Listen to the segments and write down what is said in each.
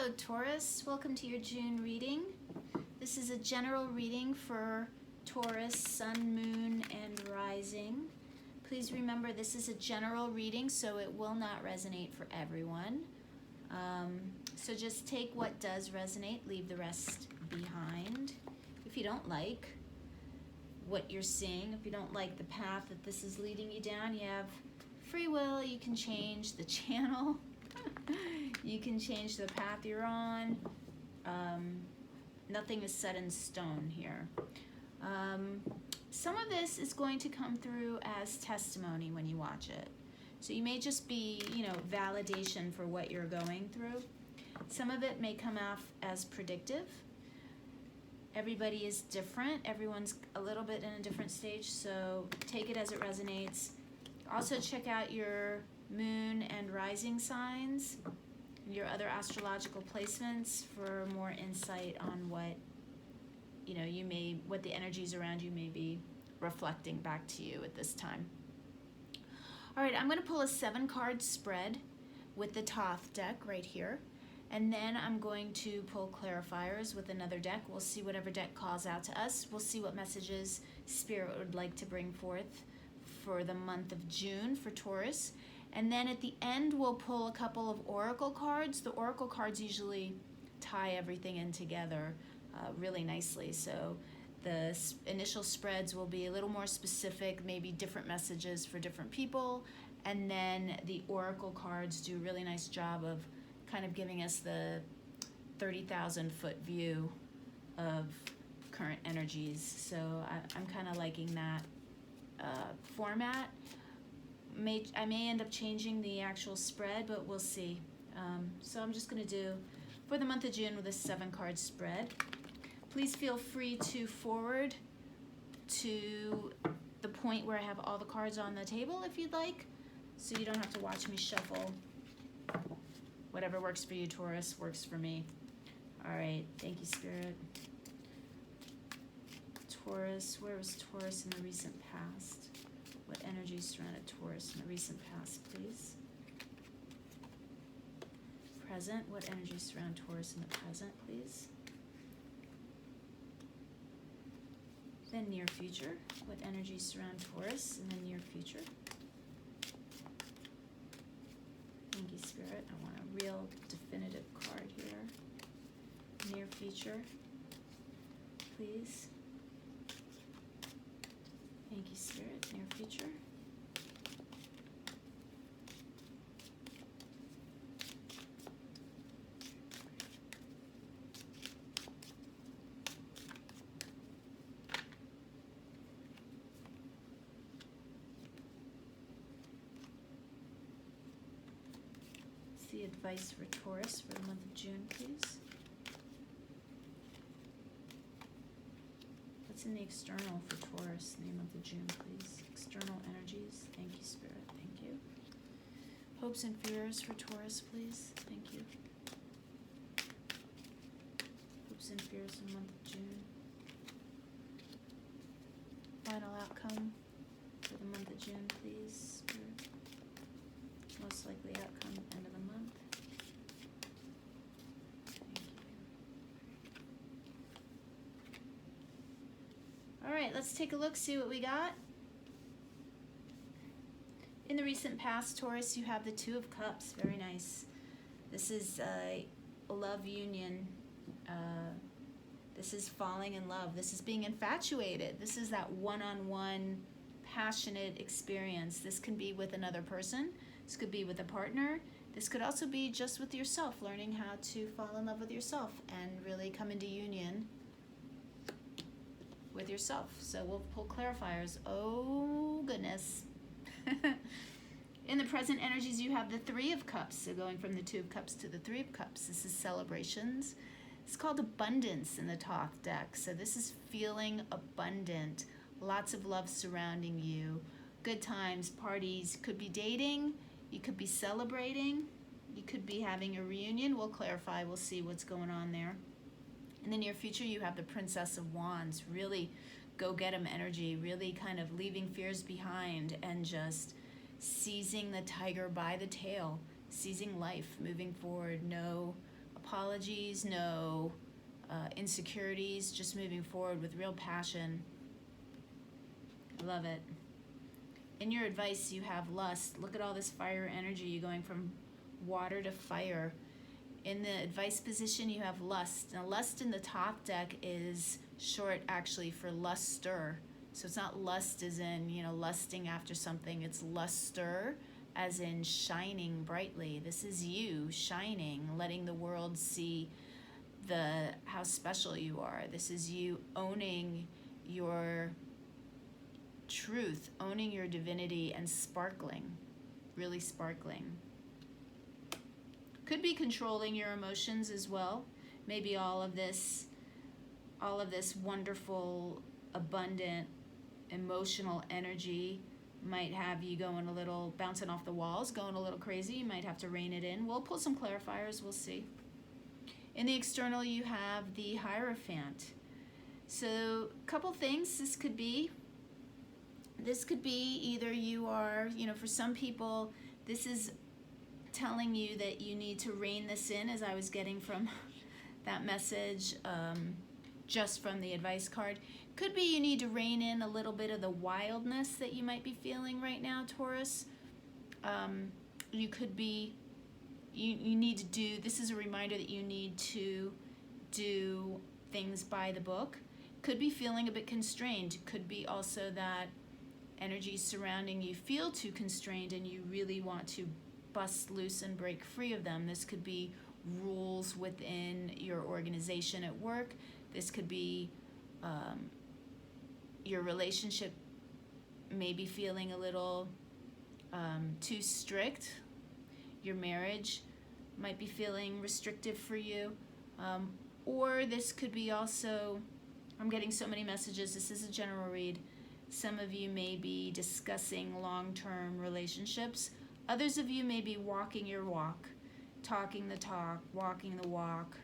Hello Taurus, welcome to your June reading. This is a general reading for Taurus, Sun, Moon, and Rising. Please remember this is a general reading, so it will not resonate for everyone. So just take what does resonate, leave the rest behind. If you don't like what you're seeing, if you don't like the path that this is leading you down, you have free will, you can change the channel. You can change the path you're on. Nothing is set in stone here. Some of this is going to come through as testimony when you watch it. So you may just be, validation for what you're going through. Some of it may come off as predictive. Everybody is different. Everyone's a little bit in a different stage, so take it as it resonates. Also check out your moon and rising signs, your other astrological placements for more insight on what what the energies around you may be reflecting back to you at this time. All right, I'm going to pull a 7-card spread with the Thoth deck right here, and then I'm going to pull clarifiers with another deck. We'll see whatever deck calls out to us. We'll see what messages Spirit would like to bring forth for the month of June for Taurus. And then at the end, we'll pull a couple of oracle cards. The oracle cards usually tie everything in together really nicely. So the initial spreads will be a little more specific, maybe different messages for different people. And then the oracle cards do a really nice job of kind of giving us the 30,000-foot view of current energies. So I'm kind of liking that format. I may end up changing the actual spread, but we'll see. So I'm just going to do, for the month of June, with a 7-card spread. Please feel free to forward to the point where I have all the cards on the table if you'd like, so you don't have to watch me shuffle. Whatever works for you, Taurus, works for me. All right, thank you, Spirit. Taurus, where was Taurus in the recent past? What energies surrounded Taurus in the recent past, please? Present, what energies surround Taurus in the present, please? Then near future, what energies surround Taurus in the near future? Thank you, Spirit. I want a real definitive card here. Near future, please. Thank you, Spirit. Near future. See advice for Taurus for the month of June, please. What's in the external for Taurus in the month of June, please? External energies. Thank you, Spirit. Thank you. Hopes and fears for Taurus, please. Thank you. Hopes and fears in the month of June. Final outcome for the month of June, please, Spirit. Most likely outcome, end of the month. All right, let's take a look, see what we got. In the recent past, Taurus, you have the 2 of Cups. Very nice. This is a love union. This is falling in love. This is being infatuated. This is that one-on-one passionate experience. This can be with another person. This could be with a partner. This could also be just with yourself, learning how to fall in love with yourself and really come into union with yourself. So we'll pull clarifiers. Oh, goodness. In the present energies, you have the 3 of Cups. So going from the 2 of Cups to the 3 of Cups. This is celebrations. It's called abundance in the Thoth deck. So this is feeling abundant. Lots of love surrounding you. Good times, parties. Could be dating. You could be celebrating. You could be having a reunion. We'll clarify. We'll see what's going on there. In the near future, you have the Princess of Wands, really go-get-em energy, really kind of leaving fears behind and just seizing the tiger by the tail, seizing life, moving forward, no apologies. apologies, no insecurities, just moving forward with real passion. I love it. In your advice, you have lust. Look at all this fire energy. You're going from water to fire. In the advice position, you have lust. Now, lust in the top deck is short, actually, for luster. So it's not lust as in, lusting after something. It's luster as in shining brightly. This is you shining, letting the world see how special you are. This is you owning your truth, owning your divinity, and sparkling, really sparkling. Could be controlling your emotions as well. Maybe all of this wonderful, abundant, emotional energy might have you going a little, bouncing off the walls, going a little crazy. You might have to rein it in. We'll pull some clarifiers, we'll see. In the external, you have the Hierophant. So a couple things this could be either you are, for some people, this is telling you that you need to rein this in, as I was getting from that message, just from the advice card. Could be you need to rein in a little bit of the wildness that you might be feeling right now, Taurus. You could be, you need to do, this is a reminder that you need to do things by the book. Could be feeling a bit constrained. Could be also that energy surrounding you feel too constrained and you really want to bust loose and break free of them. This could be rules within your organization at work. This could be your relationship maybe feeling a little too strict. Your marriage might be feeling restrictive for you. Or this could be also, I'm getting so many messages, this is a general read. Some of you may be discussing long-term relationships. Others of you may be walking your walk, talking the talk, walking the walk,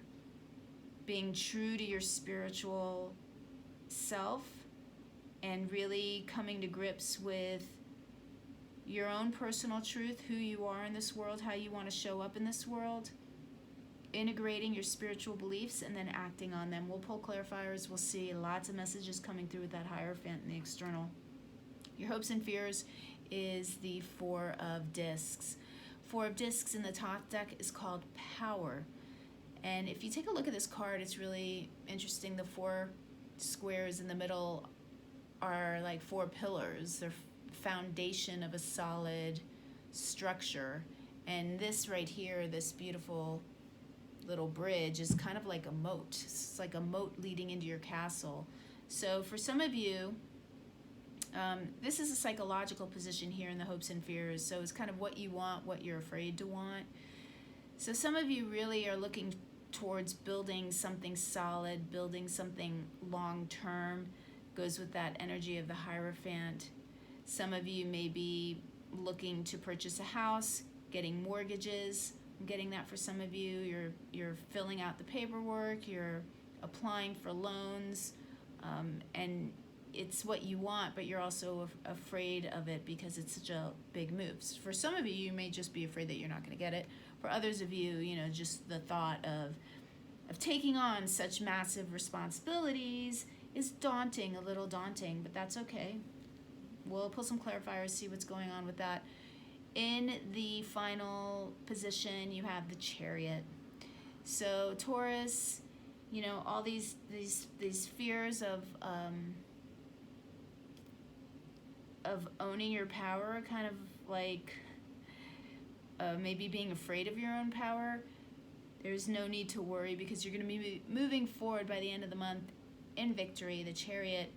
being true to your spiritual self and really coming to grips with your own personal truth, who you are in this world, how you want to show up in this world, integrating your spiritual beliefs and then acting on them. We'll pull clarifiers. We'll see lots of messages coming through with that Hierophant in the external. Your hopes and fears is the Four of Discs. Four of Discs in the top deck is called Power. And if you take a look at this card, it's really interesting. The four squares in the middle are like four pillars. They're foundation of a solid structure. And this right here, this beautiful little bridge, is kind of like a moat. It's like a moat leading into your castle. So for some of you, this is a psychological position here in the hopes and fears. So it's kind of what you want, what you're afraid to want. So some of you really are looking towards building something solid, building something long-term. Goes with that energy of the Hierophant. Some of you may be looking to purchase a house, getting mortgages. I'm getting that for some of you. You're filling out the paperwork, you're applying for loans, and it's what you want, but you're also afraid of it because it's such a big move. For some of you, you may just be afraid that you're not going to get it. For others of you, just the thought of taking on such massive responsibilities is daunting, a little daunting, but that's okay. We'll pull some clarifiers, see what's going on with that. In the final position, you have the Chariot. So Taurus, all these fears of owning your power, kind of like maybe being afraid of your own power. There's no need to worry because you're going to be moving forward by the end of the month in victory. The Chariot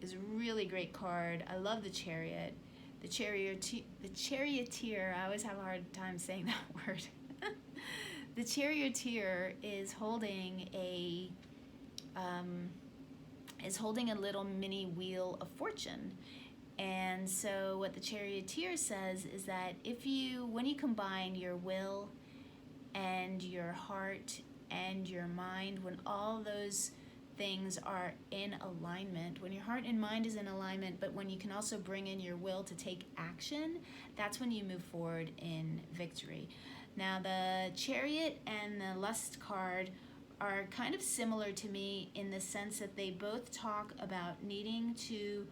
is a really great card. I love the Chariot. The Charioteer, I always have a hard time saying that word. The Charioteer is holding a little mini wheel of fortune. And so what the Charioteer says is that when you combine your will and your heart and your mind, when all those things are in alignment, when your heart and mind is in alignment, but when you can also bring in your will to take action, that's when you move forward in victory. Now the Chariot and the Lust card are kind of similar to me in the sense that they both talk about needing to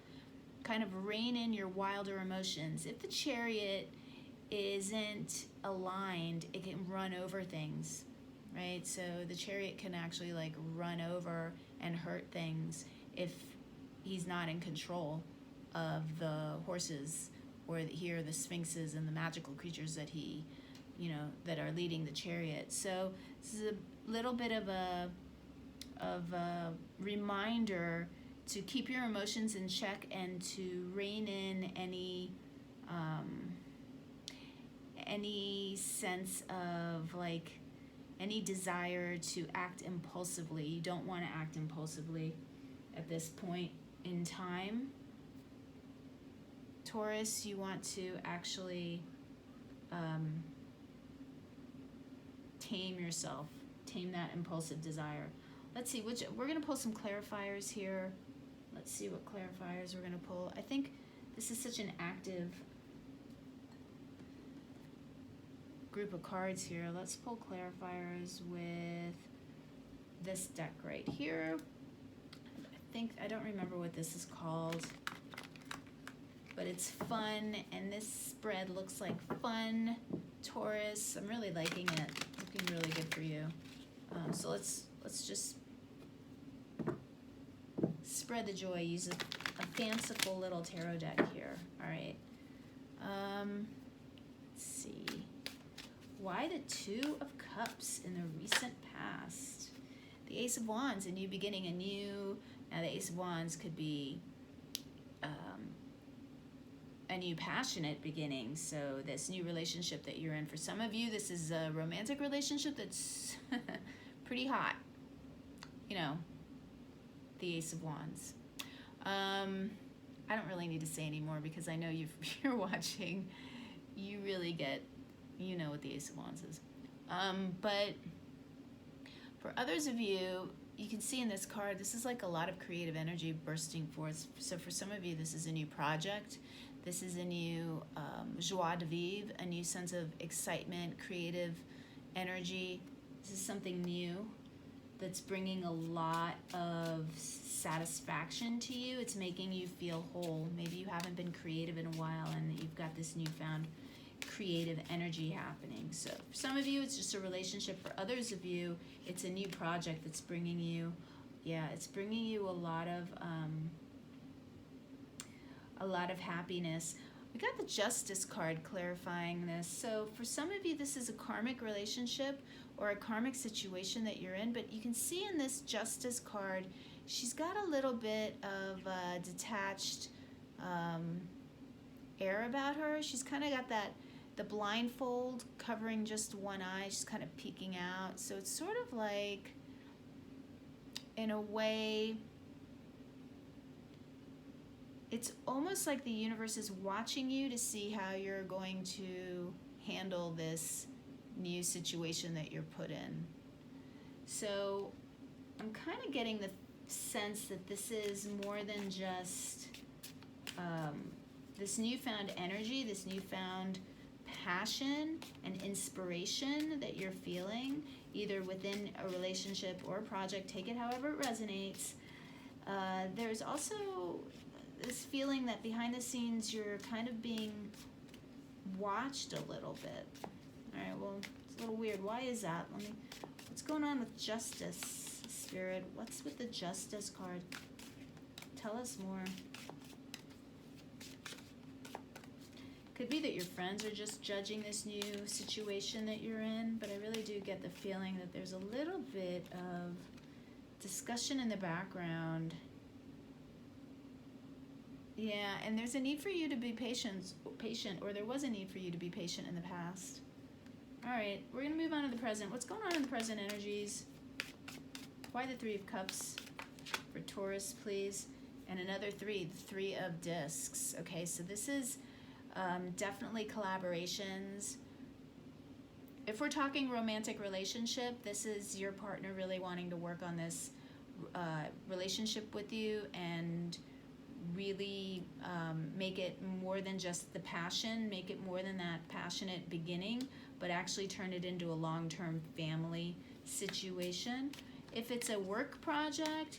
kind of rein in your wilder emotions. If the Chariot isn't aligned, it can run over things, right? So the Chariot can actually like run over and hurt things if he's not in control of the horses, or here the sphinxes and the magical creatures that he, that are leading the Chariot. So this is a little bit of a reminder to keep your emotions in check and to rein in any sense of like any desire to act impulsively. You don't want to act impulsively at this point in time. Taurus, you want to actually tame yourself, tame that impulsive desire. Let's see, we're going to pull some clarifiers here. Let's see what clarifiers we're going to pull. I think this is such an active group of cards here. Let's pull clarifiers with this deck right here. I don't remember what this is called, but it's fun, and this spread looks like fun. Taurus, I'm really liking it. Looking really good for you. So let's just spread the joy. Use a fanciful little tarot deck here. All right. Let's see. Why the Two of Cups in the recent past? The Ace of Wands, a new beginning, now the Ace of Wands could be a new passionate beginning. So this new relationship that you're in, for some of you, this is a romantic relationship that's pretty hot. The Ace of Wands. I don't really need to say anymore because I know you're watching. You really get, what the Ace of Wands is. But for others of you, you can see in this card, this is like a lot of creative energy bursting forth. So for some of you, this is a new project. This is a new joie de vivre, a new sense of excitement, creative energy. This is something new that's bringing a lot of satisfaction to you. It's making you feel whole. Maybe you haven't been creative in a while and you've got this newfound creative energy happening. So for some of you, it's just a relationship. For others of you, it's a new project that's bringing you, it's bringing you a lot of happiness. We got the Justice card clarifying this. So for some of you, this is a karmic relationship or a karmic situation that you're in, but you can see in this Justice card, she's got a little bit of detached air about her. She's kind of got the blindfold covering just one eye. She's kind of peeking out. So it's sort of like, in a way, it's almost like the universe is watching you to see how you're going to handle this new situation that you're put in. So I'm kind of getting the sense that this is more than just this newfound energy, this newfound passion and inspiration that you're feeling, either within a relationship or a project. Take it however it resonates. There's also this feeling that behind the scenes you're kind of being watched a little bit. All right, well, it's a little weird. Why is that? What's going on with Justice, Spirit? What's with the Justice card? Tell us more. Could be that your friends are just judging this new situation that you're in, but I really do get the feeling that there's a little bit of discussion in the background. Yeah, and there's a need for you to be patient, or there was a need for you to be patient in the past. All right, we're going to move on to the present. What's going on in the present energies? Why the Three of Cups for Taurus, please? And another three, the Three of Discs. Okay, so this is definitely collaborations. If we're talking romantic relationship, this is your partner really wanting to work on this relationship with you and really make it more than just the passion, make it more than that passionate beginning, but actually turn it into a long-term family situation. If it's a work project,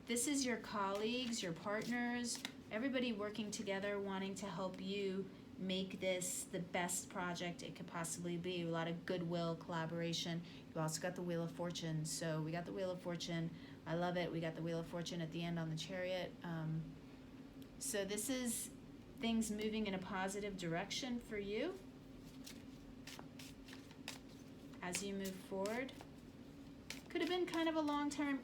this is your colleagues, your partners, everybody working together wanting to help you make this the best project it could possibly be. A lot of goodwill, collaboration. You also got the Wheel of Fortune. So we got the Wheel of Fortune. I love it. We got the Wheel of Fortune at the end on the Chariot. So this is things moving in a positive direction for you as you move forward. Could have been kind of a long time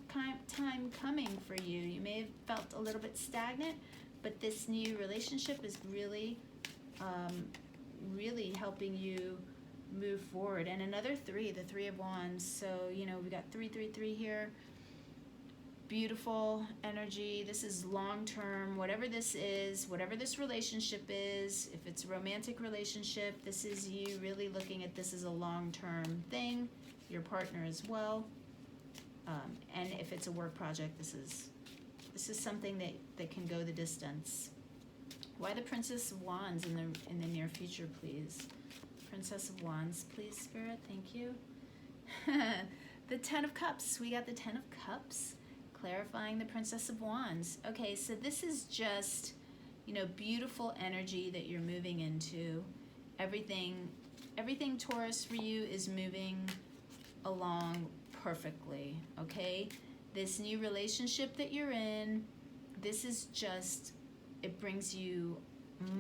coming for you. You may have felt a little bit stagnant, but this new relationship is really really helping you move forward. And another 3, the 3 of Wands. So, you know, we got 3, 3, 3 here. Beautiful energy. This is long-term. Whatever this is, whatever this relationship is, if it's a romantic relationship, this is you really looking at this as a long-term thing. Your partner as well. And if it's a work project, this is something that can go the distance. Why the Princess of Wands in the near future, please? Princess of Wands, please, Spirit. Thank you. The 10 of Cups. We got the 10 of Cups, clarifying the Princess of Wands. Okay, so this is just, you know, beautiful energy that you're moving into. Everything Taurus for you is moving along perfectly, okay? This new relationship that you're in, this is just, it brings you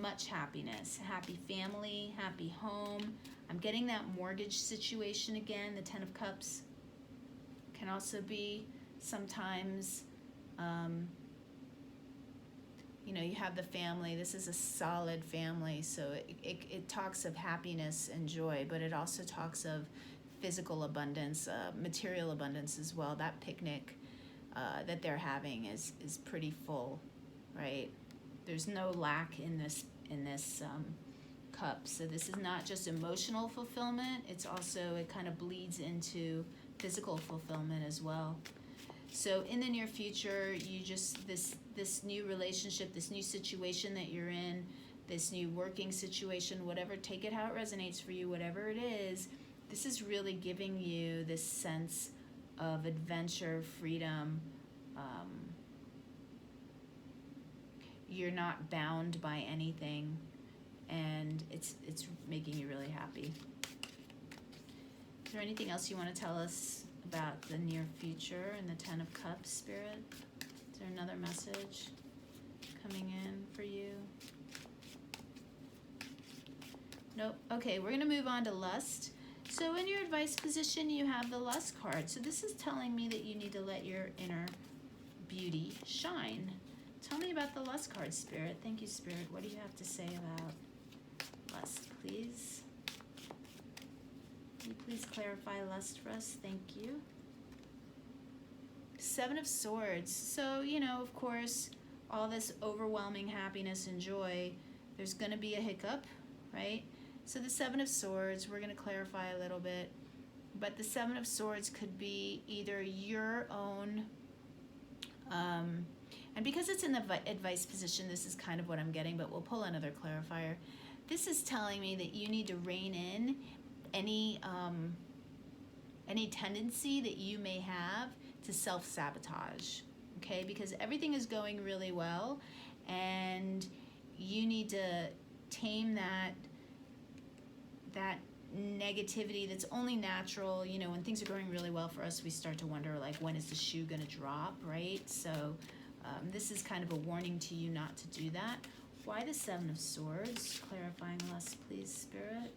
much happiness. Happy family, happy home. I'm getting that mortgage situation again. The 10 of Cups can also be sometimes, you know, you have the family. This is a solid family, so it talks of happiness and joy, but it also talks of physical abundance, material abundance as well. That picnic that they're having is pretty full, right? There's no lack in this cup. So this is not just emotional fulfillment. It's also, it kind of bleeds into physical fulfillment as well. So in the near future, you just, this new relationship, this new situation that you're in, this new working situation, whatever, take it how it resonates for you, whatever it is, this is really giving you this sense of adventure, freedom. You're not bound by anything, and it's making you really happy. Is there anything else you want to tell us about the near future and the 10 of Cups, Spirit? Is there another message coming in for you? Nope. Okay, we're going to move on to lust. So in your advice position, you have the lust card. So this is telling me that you need to let your inner beauty shine. Tell me about the lust card, Spirit. Thank you, Spirit. What do you have to say about lust, please? Can you please clarify lust for us? Thank you. 7 of Swords. So, you know, of course, all this overwhelming happiness and joy, there's going to be a hiccup, right? So the 7 of Swords, we're going to clarify a little bit. But the 7 of Swords could be either your own... and because it's in the advice position, this is kind of what I'm getting, but we'll pull another clarifier. This is telling me that you need to rein in any tendency that you may have to self-sabotage, okay? Because everything is going really well, and you need to tame that negativity that's only natural. You know, when things are going really well for us, we start to wonder, like, when is the shoe gonna drop, right? So this is kind of a warning to you not to do that. Why the 7 of Swords? Clarifying lust, please, Spirit.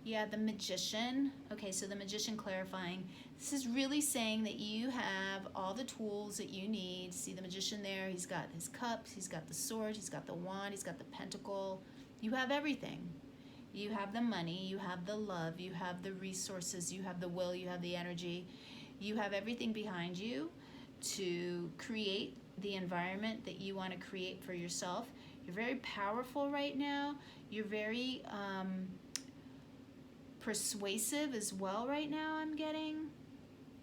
Yeah, the Magician. Okay, so the Magician clarifying. This is really saying that you have all the tools that you need. See the Magician there? He's got his cups, he's got the sword, he's got the wand, he's got the pentacle. You have everything. You have the money, you have the love, you have the resources, you have the will, you have the energy. You have everything behind you to create the environment that you want to create for yourself. You're very powerful right now. You're very persuasive as well right now, I'm getting,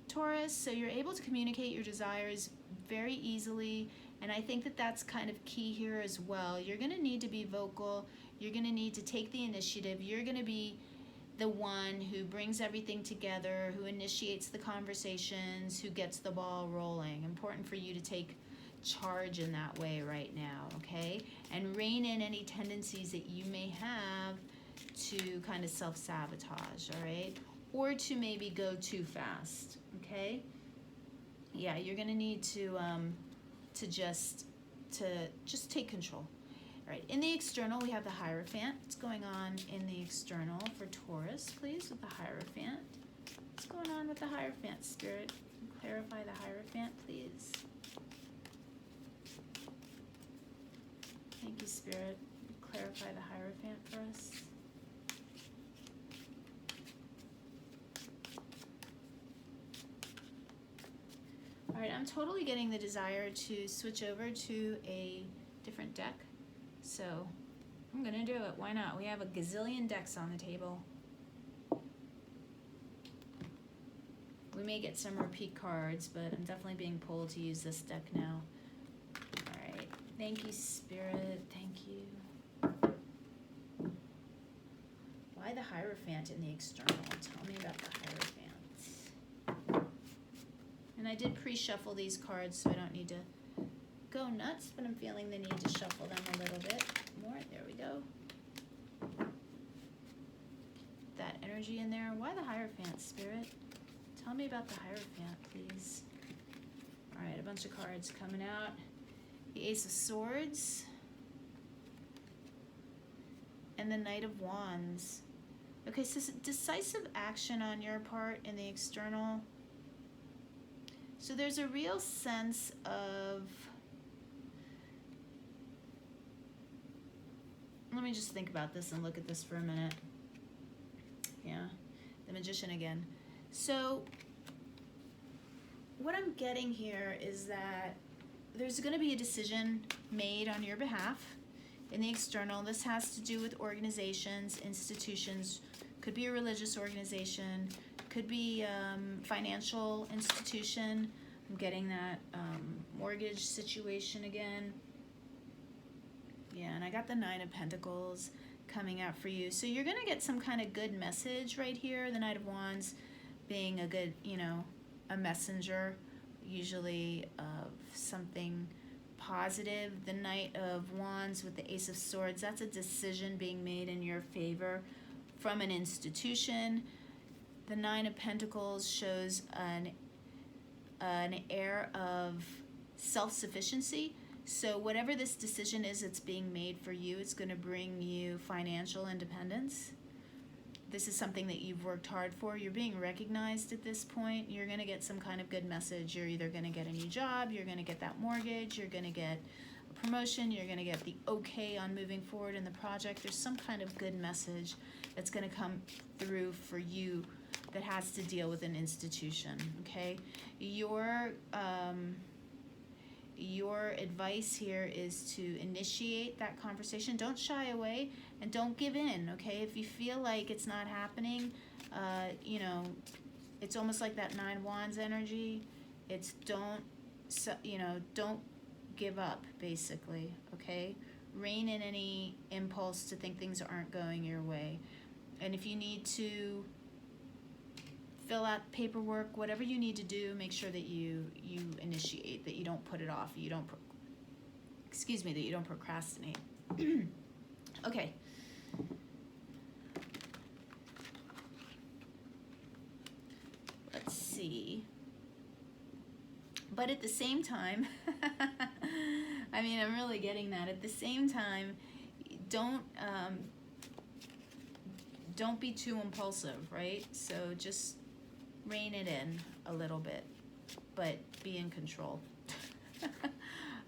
Taurus. So you're able to communicate your desires very easily, and I think that that's kind of key here as well. You're going to need to be vocal. You're going to need to take the initiative. You're going to be the one who brings everything together, who initiates the conversations, who gets the ball rolling. Important for you to take charge in that way right now, okay? And rein in any tendencies that you may have to kind of self-sabotage, all right? Or to maybe go too fast, okay? Yeah, you're gonna need to just take control. All right, in the external, we have the Hierophant. What's going on in the external for Taurus, please, with the Hierophant? What's going on with the Hierophant, Spirit? Clarify the Hierophant, please. Thank you, Spirit. Clarify the Hierophant for us. All right, I'm totally getting the desire to switch over to a different deck. So I'm gonna do it. Why not? We have a gazillion decks on the table. We may get some repeat cards, but I'm definitely being pulled to use this deck now. All right. Thank you, Spirit. Thank you. Why the Hierophant in the external? Tell me about the Hierophant. And I did pre-shuffle these cards, so I don't need to go nuts, but I'm feeling the need to shuffle them a little bit more. There we go. That energy in there. Why the Hierophant, Spirit? Tell me about the Hierophant, please. All right, a bunch of cards coming out. The Ace of Swords. And the Knight of Wands. Okay, so decisive action on your part in the external. So there's a real sense of, let me just think about this and look at this for a minute. Yeah, the Magician again. So what I'm getting here is that there's going to be a decision made on your behalf in the external. This has to do with organizations, institutions, could be a religious organization, could be financial institution. I'm getting that mortgage situation again. Yeah, and I got the Nine of Pentacles coming out for you. So you're going to get some kind of good message right here. The Knight of Wands being a good, a messenger, usually of something positive. The Knight of Wands with the Ace of Swords, that's a decision being made in your favor from an institution. The Nine of Pentacles shows an air of self-sufficiency. So whatever this decision is that's being made for you, it's going to bring you financial independence. This is something that you've worked hard for. You're being recognized at this point. You're going to get some kind of good message. You're either going to get a new job, you're going to get that mortgage, you're going to get a promotion, you're going to get the okay on moving forward in the project. There's some kind of good message that's going to come through for you that has to deal with an institution, okay? Your advice here is to initiate that conversation. Don't shy away and don't give in, okay? If you feel like it's not happening, it's almost like that Nine Wands energy. It's don't give up, basically, okay? Rein in any impulse to think things aren't going your way. And if you need to fill out paperwork, whatever you need to do, make sure that you initiate, that you don't put it off, that you don't procrastinate. Okay. Let's see. But at the same time, I mean, I'm really getting that. At the same time, don't be too impulsive, right? So just rein it in a little bit, but be in control.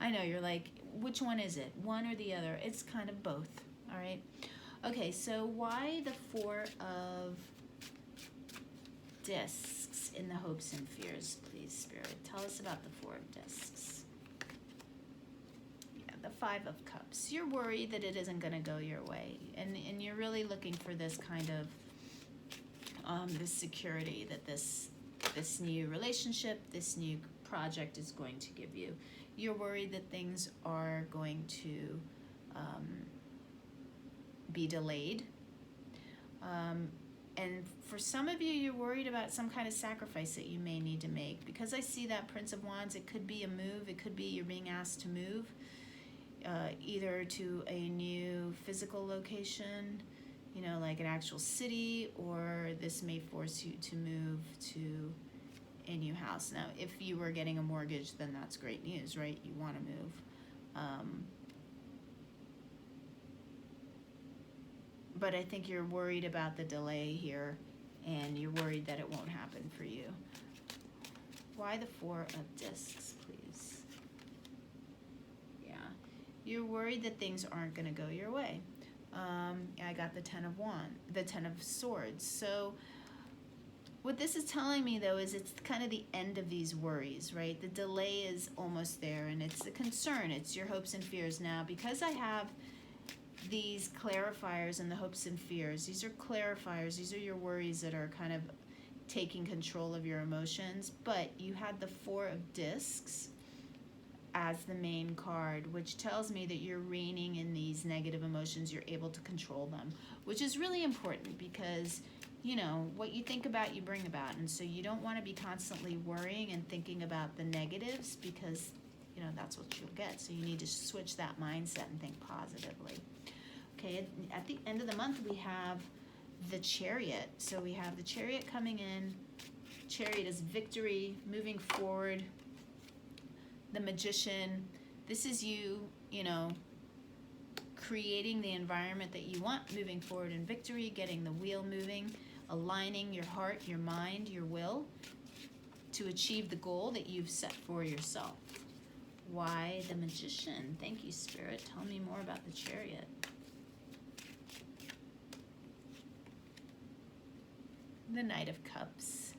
I know, you're like, which one is it? One or the other? It's kind of both, all right? Okay, so why the Four of Discs in the hopes and fears, please, Spirit? Tell us about the Four of Discs. Yeah, the Five of Cups. You're worried that it isn't going to go your way, and you're really looking for this kind of this security that this new relationship, this new project is going to give you. You're worried that things are going to be delayed. And for some of you, you're worried about some kind of sacrifice that you may need to make. Because I see that Prince of Wands, it could be a move. It could be you're being asked to move, either to a new physical location, you know, like an actual city, or this may force you to move to a new house. Now, if you were getting a mortgage, then that's great news, right? You want to move. But I think you're worried about the delay here, and you're worried that it won't happen for you. Why the Four of Discs, please? Yeah, you're worried that things aren't going to go your way. I got the Ten of Swords. So what this is telling me, though, is it's kind of the end of these worries, right? The delay is almost there, and it's the concern. It's your hopes and fears. Now, because I have these clarifiers and the hopes and fears, these are clarifiers. These are your worries that are kind of taking control of your emotions. But you had the Four of Discs as the main card, which tells me that you're reining in these negative emotions. You're able to control them, which is really important because, you know, what you think about, you bring about. And so you don't want to be constantly worrying and thinking about the negatives, because, you know, that's what you'll get. So you need to switch that mindset and think positively. Okay, at the end of the month, we have the Chariot. So we have the Chariot coming in. Chariot is victory, moving forward. The Magician, this is you, you know, creating the environment that you want, moving forward in victory, getting the wheel moving, aligning your heart, your mind, your will to achieve the goal that you've set for yourself. Why the Magician? Thank you, Spirit. Tell me more about the Chariot. The Knight of Cups.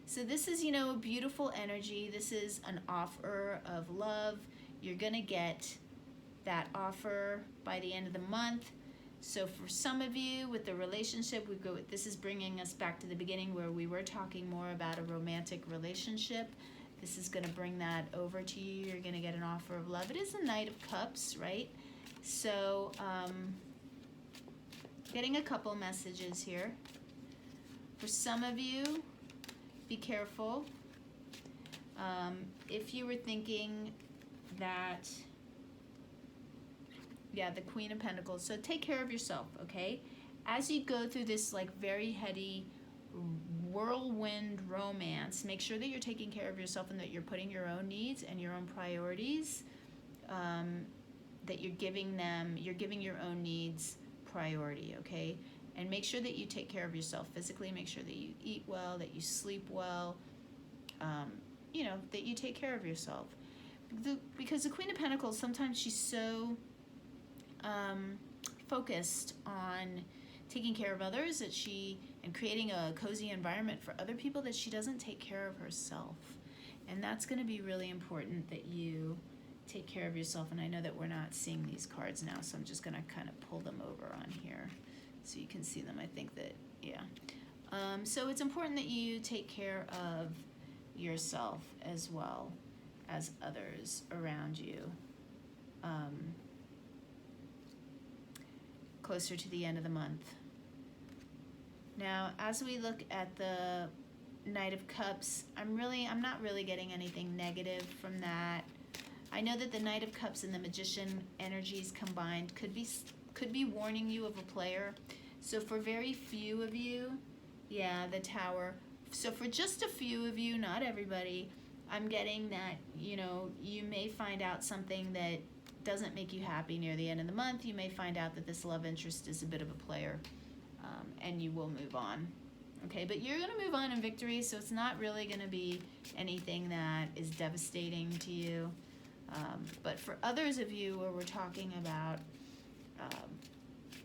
So this is, you know, a beautiful energy. This is an offer of love. You're going to get that offer by the end of the month. So for some of you with the relationship, this is bringing us back to the beginning where we were talking more about a romantic relationship. This is going to bring that over to you. You're going to get an offer of love. It is a Knight of Cups, right? So getting a couple messages here. For some of you, be careful. If you were thinking that, yeah, the Queen of Pentacles. So take care of yourself, okay? As you go through this like very heady whirlwind romance, make sure that you're taking care of yourself and that you're putting your own needs and your own priorities, that you're giving your own needs priority, okay? And make sure that you take care of yourself physically. Make sure that you eat well, that you sleep well, you know, that you take care of yourself. Because the Queen of Pentacles, sometimes she's so focused on taking care of others and creating a cozy environment for other people that she doesn't take care of herself. And that's going to be really important that you take care of yourself. And I know that we're not seeing these cards now, so I'm just going to kind of pull them over on here so you can see them. I think that, yeah. So it's important that you take care of yourself as well as others around you. Closer to the end of the month. Now, as we look at the Knight of Cups, I'm not really getting anything negative from that. I know that the Knight of Cups and the Magician energies combined could be warning you of a player. So for very few of you, yeah, the Tower. So for just a few of you, not everybody, I'm getting that, you know, you may find out something that doesn't make you happy near the end of the month. You may find out that this love interest is a bit of a player, and you will move on. Okay, but you're going to move on in victory, so it's not really going to be anything that is devastating to you. But for others of you where we're talking about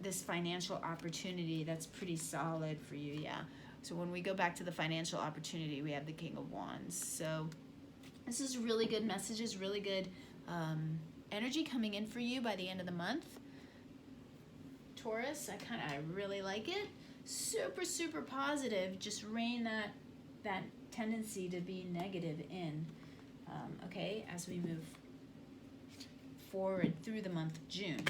this financial opportunity, that's pretty solid for you, yeah. So when we go back to the financial opportunity, we have the King of Wands. So this is really good messages, really good energy coming in for you by the end of the month. Taurus, I really like it. Super, super positive. Just rein that tendency to be negative in. Okay, as we move forward through the month of June.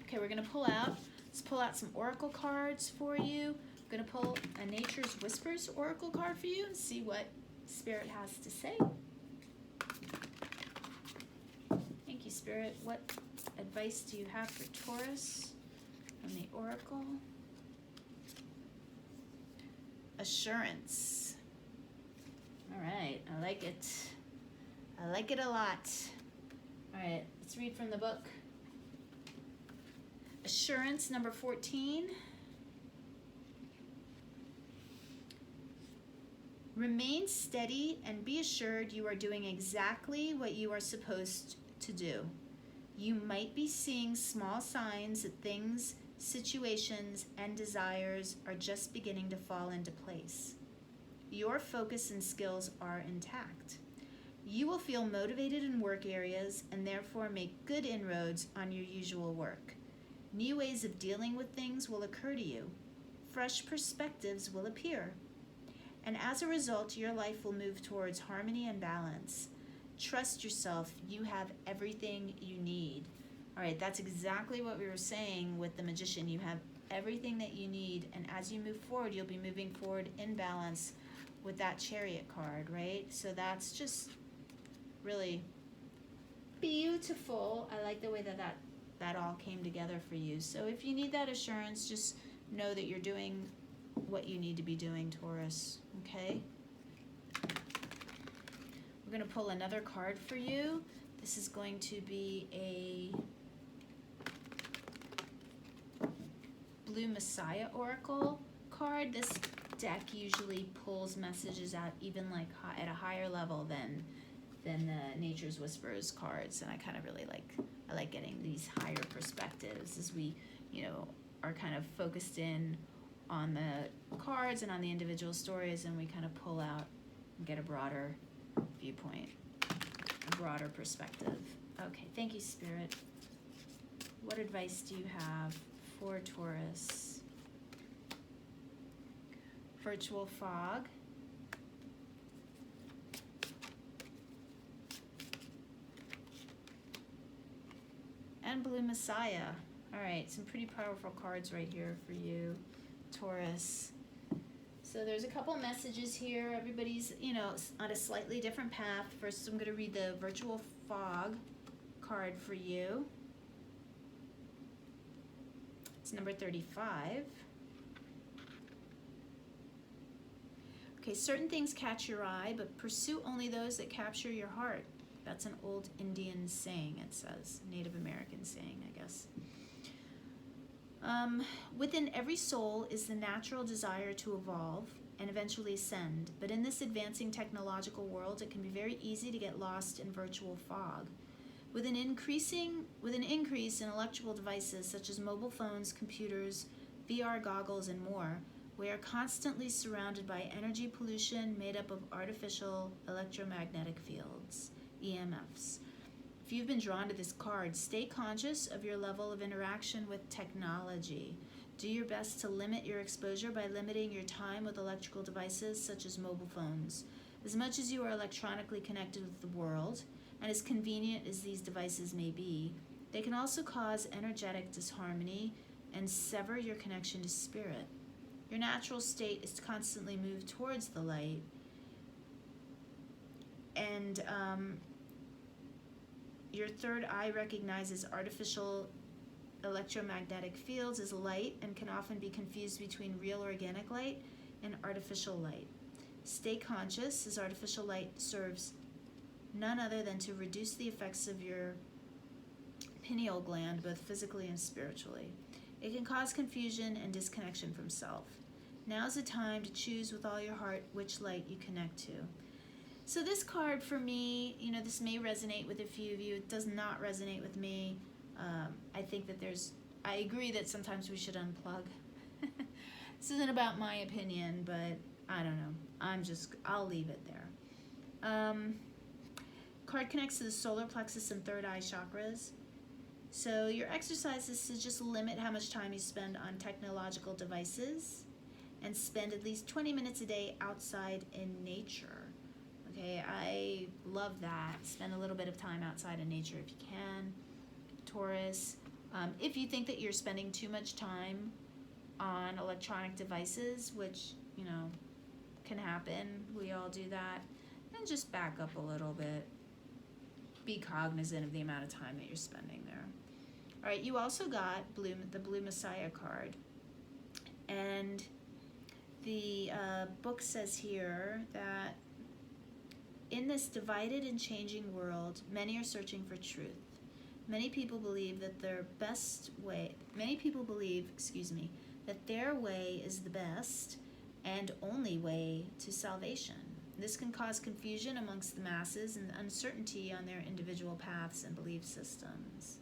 Okay, we're gonna pull out. Let's pull out some oracle cards for you. I'm going to pull a Nature's Whispers Oracle card for you and see what Spirit has to say. Thank you, Spirit. What advice do you have for Taurus from the Oracle? Assurance. All right, I like it. I like it a lot. All right, let's read from the book. Assurance number 14. Remain steady and be assured you are doing exactly what you are supposed to do. You might be seeing small signs that things, situations, and desires are just beginning to fall into place. Your focus and skills are intact. You will feel motivated in work areas and therefore make good inroads on your usual work. New ways of dealing with things will occur to you. Fresh perspectives will appear. And as a result, your life will move towards harmony and balance. Trust yourself. You have everything you need. All right, that's exactly what we were saying with the Magician. You have everything that you need, and as you move forward, you'll be moving forward in balance with that Chariot card, right? So that's just really beautiful. I like the way that all came together for you. So if you need that assurance, just know that you're doing what you need to be doing, Taurus, okay? We're going to pull another card for you. This is going to be a Blue Messiah Oracle card. This deck usually pulls messages out even like at a higher level than the Nature's Whispers cards, and I kind of really like getting these higher perspectives as we, are kind of focused in on the cards and on the individual stories, and we kind of pull out and get a broader viewpoint, a broader perspective. Okay, thank you, Spirit. What advice do you have for Taurus? Virtual Fog. And Blue Messiah. All right, some pretty powerful cards right here for you, Taurus. So there's a couple messages here. Everybody's, on a slightly different path. First, I'm going to read the Virtual Fog card for you. It's number 35. Okay, certain things catch your eye, but pursue only those that capture your heart. That's an old Indian saying, it says. Native American saying, I guess. Within every soul is the natural desire to evolve and eventually ascend, but in this advancing technological world, it can be very easy to get lost in virtual fog. With an increase in electrical devices such as mobile phones, computers, VR goggles, and more, we are constantly surrounded by energy pollution made up of artificial electromagnetic fields, EMFs. If you've been drawn to this card, stay conscious of your level of interaction with technology. Do your best to limit your exposure by limiting your time with electrical devices such as mobile phones. As much as you are electronically connected with the world, and as convenient as these devices may be, they can also cause energetic disharmony and sever your connection to spirit. Your natural state is to constantly move towards the light, and your third eye recognizes artificial electromagnetic fields as light and can often be confused between real organic light and artificial light. Stay conscious, as artificial light serves none other than to reduce the effects of your pineal gland, both physically and spiritually. It can cause confusion and disconnection from self. Now's the time to choose with all your heart which light you connect to. So this card for me, this may resonate with a few of you. It does not resonate with me. I think that I agree that sometimes we should unplug. This isn't about my opinion, but I don't know. I'll leave it there. Card connects to the solar plexus and third eye chakras. So your exercise is to just limit how much time you spend on technological devices and spend at least 20 minutes a day outside in nature. Okay, I love that. Spend a little bit of time outside in nature if you can, Taurus. If you think that you're spending too much time on electronic devices, which, you know, can happen. We all do that. And just back up a little bit. Be cognizant of the amount of time that you're spending there. All right, you also got the Blue Messiah card. And the book says here that in this divided and changing world, many are searching for truth. Many people believe that their way is the best and only way to salvation. This can cause confusion amongst the masses and uncertainty on their individual paths and belief systems.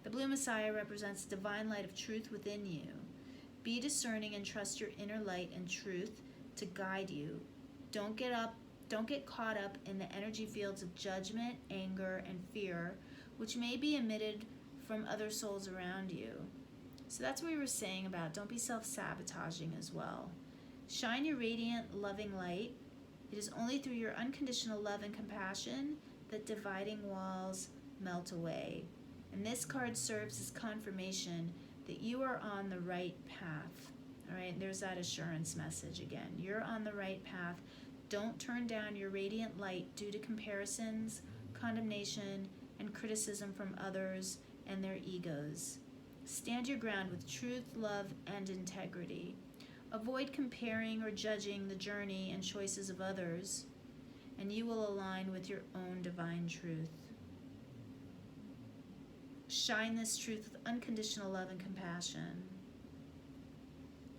The Blue Messiah represents the divine light of truth within you. Be discerning and trust your inner light and truth to guide you. Don't get caught up in the energy fields of judgment, anger, and fear, which may be emitted from other souls around you. So that's what we were saying about don't be self-sabotaging as well. Shine your radiant, loving light. It is only through your unconditional love and compassion that dividing walls melt away. And this card serves as confirmation that you are on the right path. All right, there's that assurance message again. You're on the right path. Don't turn down your radiant light due to comparisons, condemnation, and criticism from others and their egos. Stand your ground with truth, love, and integrity. Avoid comparing or judging the journey and choices of others, and you will align with your own divine truth. Shine this truth with unconditional love and compassion.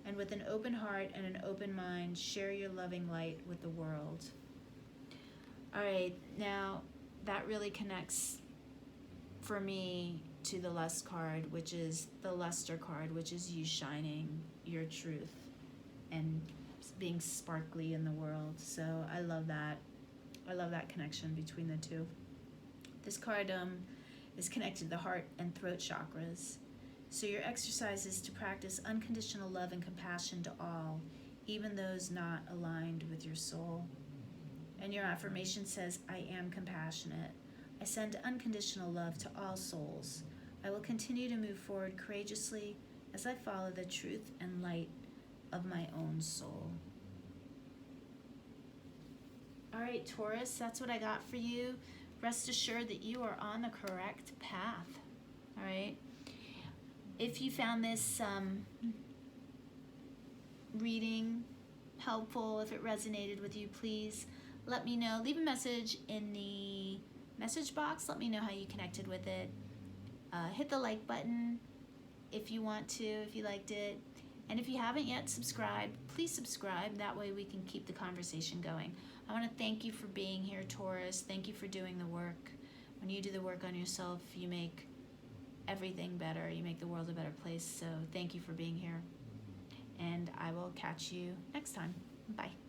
And with an open heart and an open mind, share your loving light with the world. All right, now that really connects for me to the Lust card, which is the Luster card, which is you shining your truth and being sparkly in the world. So I love that. I love that connection between the two. This card is connected to the heart and throat chakras. So your exercise is to practice unconditional love and compassion to all, even those not aligned with your soul. And your affirmation says, I am compassionate. I send unconditional love to all souls. I will continue to move forward courageously as I follow the truth and light of my own soul. All right, Taurus, that's what I got for you. Rest assured that you are on the correct path. All right. If you found this reading helpful, if it resonated with you, please let me know. Leave a message in the message box. Let me know how you connected with it. Hit the like button if you want to, if you liked it. And if you haven't yet subscribed, please subscribe. That way we can keep the conversation going. I want to thank you for being here, Taurus. Thank you for doing the work. When you do the work on yourself, you make everything better. You make the world a better place. So thank you for being here. And I will catch you next time. Bye.